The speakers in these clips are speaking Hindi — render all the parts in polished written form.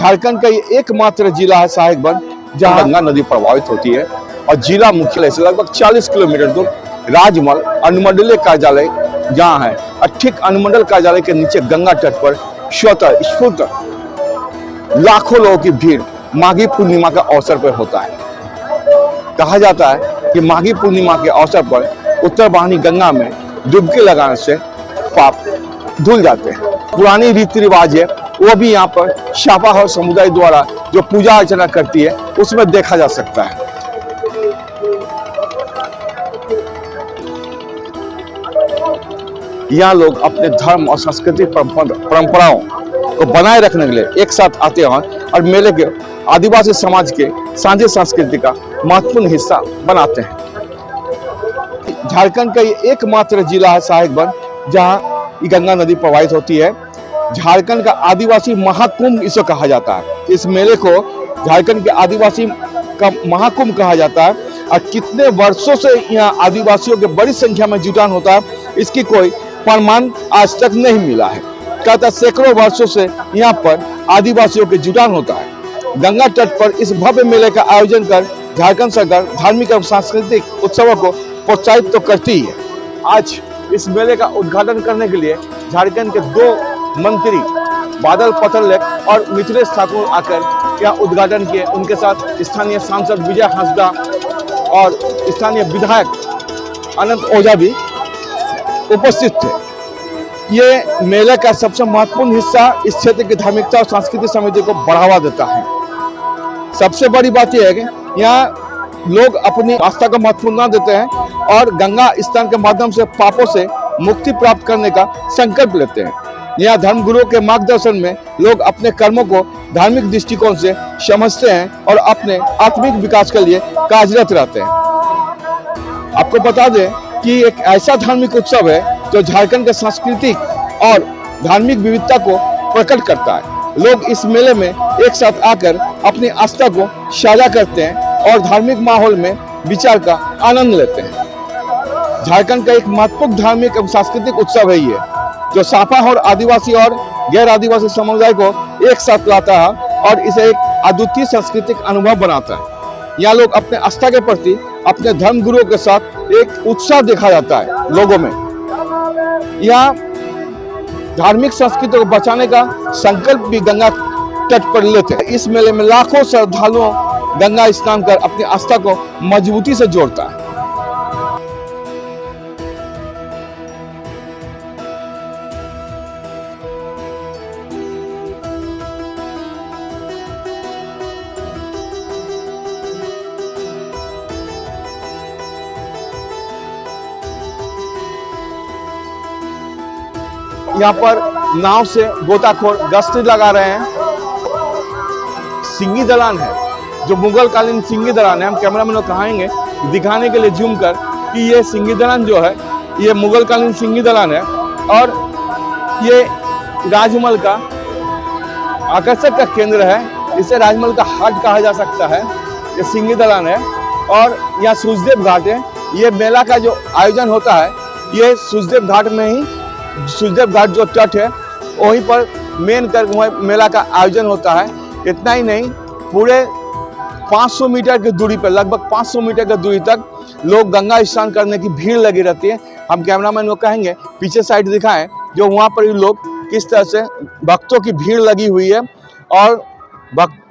झारखंड का ये एकमात्र जिला है साहिबगंज जहां गंगा नदी प्रभावित होती है और जिला मुख्यालय से लगभग 40 किलोमीटर दूर राजमहल अनुमंडलीय कार्यालय जहां है और ठीक अनुमंडल कार्यालय के नीचे गंगा तट पर स्वतः स्फूर्त लाखों लोगों की भीड़ माघी पूर्णिमा के अवसर पर होता है। कहा जाता है कि माघी पूर्णिमा के अवसर पर उत्तर वाहिनी गंगा में डुबकी लगाने से पाप धुल जाते हैं। पुरानी रीति रिवाज है वो भी यहाँ पर शापाहार समुदाय द्वारा जो पूजा अर्चना करती है उसमें देखा जा सकता है। यहाँ लोग अपने धर्म और सांस्कृतिक परंपराओं को बनाए रखने के लिए एक साथ आते हैं और मेले के आदिवासी समाज के साझी संस्कृति का महत्वपूर्ण हिस्सा बनाते हैं। झारखंड का ये एकमात्र जिला है साहिबगंज जहां गंगा नदी प्रवाहित होती है। झारखंड का आदिवासी महाकुंभ इसे कहा जाता है। इस मेले को झारखंड के आदिवासी का महाकुंभ कहा जाता है और कितने वर्षों से यहाँ आदिवासियों के बड़ी संख्या में जुटान होता है इसकी कोई प्रमाण आज तक नहीं मिला है। कहता सैकड़ों वर्षों से यहाँ पर आदिवासियों के जुटान होता है। गंगा तट पर इस भव्य मेले का आयोजन कर झारखंड सरकार धार्मिक और सांस्कृतिक उत्सवों को प्रोत्साहित तो करती ही है। आज इस मेले का उद्घाटन करने के लिए झारखंड के 2 मंत्री बादल पत्रलेख और मिथिलेश ठाकुर आकर यहाँ उद्घाटन किए। उनके साथ स्थानीय सांसद विजय हांसदा और स्थानीय विधायक अनंत ओझा भी उपस्थित थे। ये मेले का सबसे महत्वपूर्ण हिस्सा इस क्षेत्र की धार्मिकता और सांस्कृतिक समिति को बढ़ावा देता है। सबसे बड़ी बात यह है कि यहाँ लोग अपनी आस्था को महत्व न देते हैं और गंगा स्नान के माध्यम से पापों से मुक्ति प्राप्त करने का संकल्प लेते हैं। यहाँ धर्म गुरुओं के मार्गदर्शन में लोग अपने कर्मों को धार्मिक दृष्टिकोण से समझते हैं और अपने आत्मिक विकास के लिए कार्यरत रहते हैं। आपको बता दें कि एक ऐसा धार्मिक उत्सव है जो झारखंड के सांस्कृतिक और धार्मिक विविधता को प्रकट करता है। लोग इस मेले में एक साथ आकर अपनी आस्था को साझा करते हैं और धार्मिक माहौल में विचार का आनंद लेते हैं। झारखंड का एक महत्वपूर्ण धार्मिक एवं सांस्कृतिक उत्सव है ये, जो सापाहार आदिवासी और गैर आदिवासी समुदाय को एक साथ लाता है और इसे एक अद्वितीय सांस्कृतिक अनुभव बनाता है। यहाँ लोग अपने आस्था के प्रति अपने धर्म गुरुओं के साथ एक उत्साह देखा जाता है लोगों में। यहाँ धार्मिक संस्कृति को बचाने का संकल्प भी गंगा तट पर लेते हैं। इस मेले में लाखों श्रद्धालुओं गंगा स्नान कर अपनी आस्था को मजबूती से जोड़ता है। यहाँ पर नाव से गोताखोर गश्ती लगा रहे हैं। सिंगी दलान है जो मुगल कालीन सिंगी दलान है। हम कैमरामैन को कहेंगे दिखाने के लिए जूम कर कि ये सिंगी दलान जो है ये मुगल कालीन सिंगी दलान है और ये राजमहल का आकर्षक का केंद्र है। इसे राजमहल का हाट कहा जा सकता है। ये सिंगी दलान है और यहाँ सूचदेव घाट है। ये मेला का जो आयोजन होता है ये सूचदेव घाट में ही, सूचदेव घाट जो तट है वहीं पर मेन कर मेला का आयोजन होता है। इतना ही नहीं, पूरे 500 मीटर की दूरी पर, लगभग 500 मीटर की दूरी तक लोग गंगा स्नान करने की भीड़ लगी रहती है। हम कैमरामैन को कहेंगे पीछे साइड दिखाएं जो वहाँ पर लोग किस तरह से भक्तों की भीड़ लगी हुई है और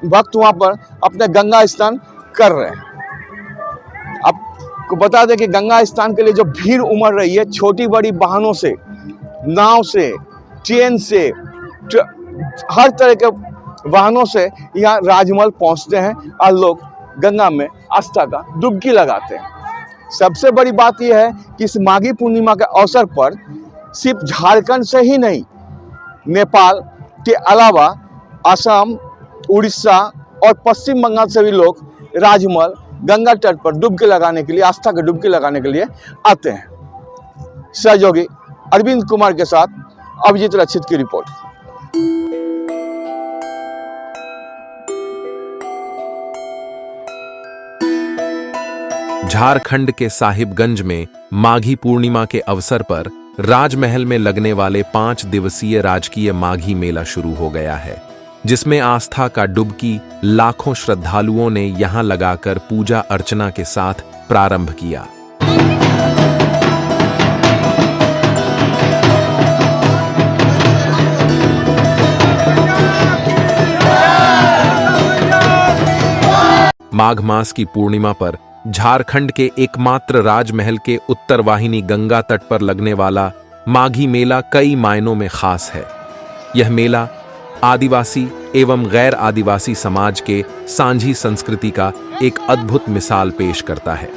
भक्त वहाँ पर अपने गंगा स्नान कर रहे हैं। आपको बता दें कि गंगा स्नान के लिए जो भीड़ उमड़ रही है, छोटी बड़ी वाहनों से, नाव से, ट्रेन से, हर तरह के वाहनों से यहाँ राजमहल पहुँचते हैं और लोग गंगा में आस्था का डुबकी लगाते हैं। सबसे बड़ी बात यह है कि इस माघी पूर्णिमा के अवसर पर सिर्फ झारखंड से ही नहीं, नेपाल के अलावा असम, उड़ीसा और पश्चिम बंगाल से भी लोग राजमहल गंगा तट पर डुबकी लगाने के लिए, आस्था की डुबकी लगाने के लिए आते हैं। सहयोगी अरविंद कुमार के साथ अभिजीत रक्षित की रिपोर्ट। झारखंड के साहिबगंज में माघी पूर्णिमा के अवसर पर राजमहल में लगने वाले 5 दिवसीय राजकीय माघी मेला शुरू हो गया है। जिसमें आस्था का डुबकी लाखों श्रद्धालुओं ने यहां लगाकर पूजा अर्चना के साथ प्रारंभ किया। माघ मास की पूर्णिमा पर झारखंड के एकमात्र राजमहल के उत्तर वाहिनी गंगा तट पर लगने वाला माघी मेला कई मायनों में खास है। यह मेला आदिवासी एवं गैर आदिवासी समाज के सांझी संस्कृति का एक अद्भुत मिसाल पेश करता है।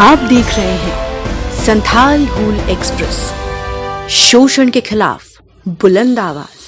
आप देख रहे हैं संथाल हूल एक्सप्रेस, शोषण के खिलाफ बुलंद आवाज।